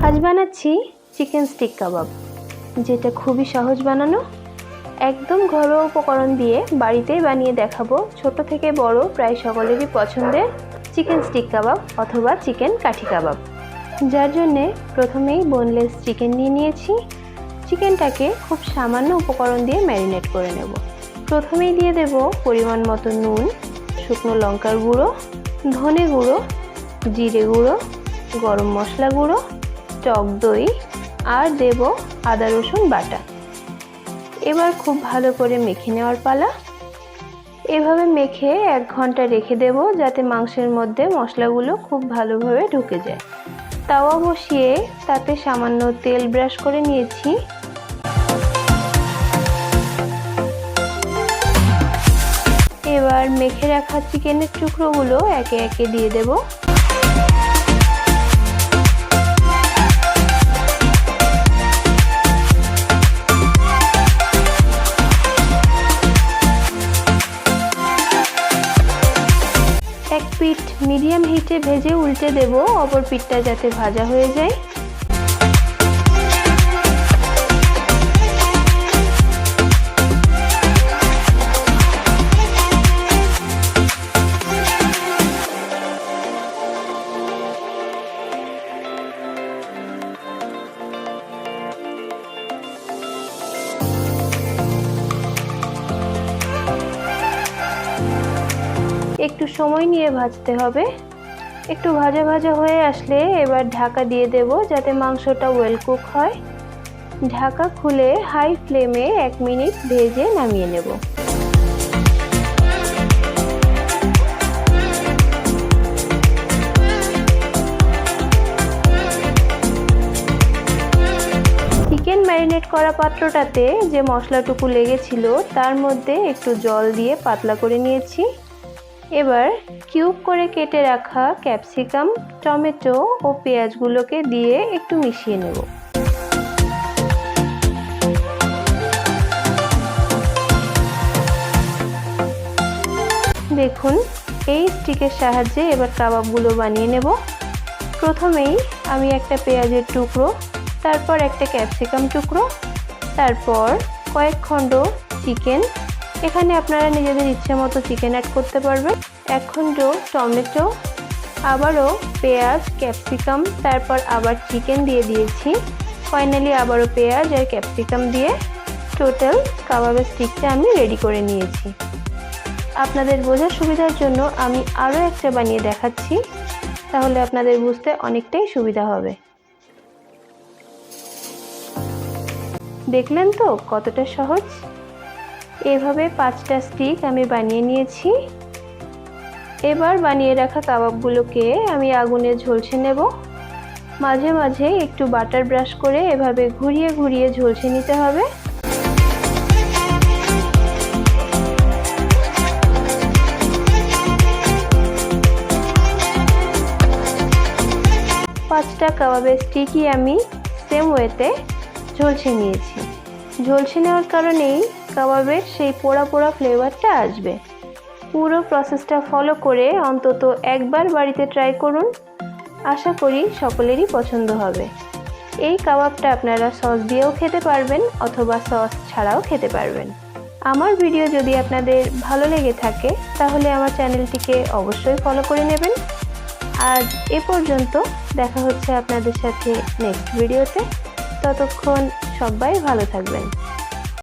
আজ বানাচ্ছি chicken stick কাবাব, যেটা খুবই সহজ বানানো। একদম ঘরোয়া উপকরণ দিয়ে বাড়িতেই বানিয়ে দেখাবো ছোট থেকে বড় প্রায় সকলেরই পছন্দের চিকেন স্টিক কাবাব অথবা চিকেন কাঠি কাবাব। যার জন্যে প্রথমেই বোনলেস চিকেন নিয়ে নিয়েছি। চিকেনটাকে খুব সামান্য উপকরণ দিয়ে ম্যারিনেট করে নেব। প্রথমেই দিয়ে দেব পরিমাণ মতো নুন, শুকনো লঙ্কার গুঁড়ো, ধনে গুঁড়ো, জিরে গুঁড়ো, গরম মশলা গুঁড়ো, টক দই আর দেব আদা রসুন বাটা। এবার খুব ভালো করে মেখে নেওয়ার পালা। এভাবে মেখে 1 ঘন্টা রেখে দেব, যাতে মাংসের মধ্যে মশলাগুলো খুব ভালোভাবে ঢুকে যায়। তাওয়া বসিয়ে তাতে সামান্য তেল ব্রাশ করে নিয়েছি। এবার মেখে রাখা চিকেনের টুকরোগুলো একে একে দিয়ে দেব। এক পিঠ মিডিয়াম হিটে ভেজে উল্টে দেব, অপর পিঠটা যাতে ভাজা হয়ে যায়। একটু সময় নিয়ে ভাজতে হবে। একটু ভাজা ভাজা হয়ে আসলে এবার ঢাকা দিয়ে দেব, যাতে মাংসটা ওয়েল কুক হয়। ঢাকা খুলে হাই ফ্লেমে 1 মিনিট ভেজে নামিয়ে নেব। চিকেন ম্যারিনেট করা পাত্রটাতে যে মশলাটুকু লেগেছিল তার মধ্যে একটু জল দিয়ে পাতলা করে নিয়েছি। এবার কিউব করে কেটে রাখা ক্যাপসিকাম, টমেটো ও পেঁয়াজগুলোকে দিয়ে একটু মিশিয়ে নেব। দেখুন, এই স্টিকের সাহায্যে এবার কাবাবগুলো বানিয়ে নেব। প্রথমেই আমি একটা পেঁয়াজের টুকরো, তারপর একটা ক্যাপসিকাম টুকরো, তারপর কয়েক খণ্ড চিকেন, এখানে আপনারা নিজেদের ইচ্ছে মতো চিকেন অ্যাড করতে পারবেন, 1 খণ্ড টমেটো, আবারও পেঁয়াজ, ক্যাপসিকাম, তারপর আবার চিকেন দিয়ে দিয়েছি। ফাইনালি আবারও পেঁয়াজ আর ক্যাপসিকাম দিয়ে টোটাল কাবাবের স্টিকটা আমি রেডি করে নিয়েছি। আপনাদের বোঝার সুবিধার জন্য আমি আরও একটা বানিয়ে দেখাচ্ছি, তাহলে আপনাদের বুঝতে অনেকটাই সুবিধা হবে। দেখলেন তো কতটা সহজ? এভাবে 5টা স্টিক আমি বানিয়ে নিয়েছি। এবার বানিয়ে রাখা কাবাবগুলোকে আমি আগুনে ঝলসে নেব। মাঝে মাঝে একটু বাটার ব্রাশ করে এভাবে ঘুরিয়ে ঘুরিয়ে ঝলসে নিতে হবে। পাঁচটা কাবাবের স্টিকই আমি সেম ওয়েতে ঝলসে নিয়েছি। ঝলসে নেওয়ার কারণেই কাবাবের সেই পোড়া পোড়া ফ্লেভারটা আসবে। পুরো প্রসেসটা ফলো করে অন্তত একবার বাড়িতে ট্রাই করুন, আশা করি সকলেরই পছন্দ হবে। এই কাবাবটা আপনারা সস দিয়েও খেতে পারবেন অথবা সস ছাড়াও খেতে পারবেন। আমার ভিডিও যদি আপনাদের ভালো লেগে থাকে তাহলে আমার চ্যানেলটিকে অবশ্যই ফলো করে নেবেন। আজ এ পর্যন্ত, দেখা হচ্ছে আপনাদের সাথে নেক্সট ভিডিওতে। ততক্ষণ সবাই ভালো থাকবেন।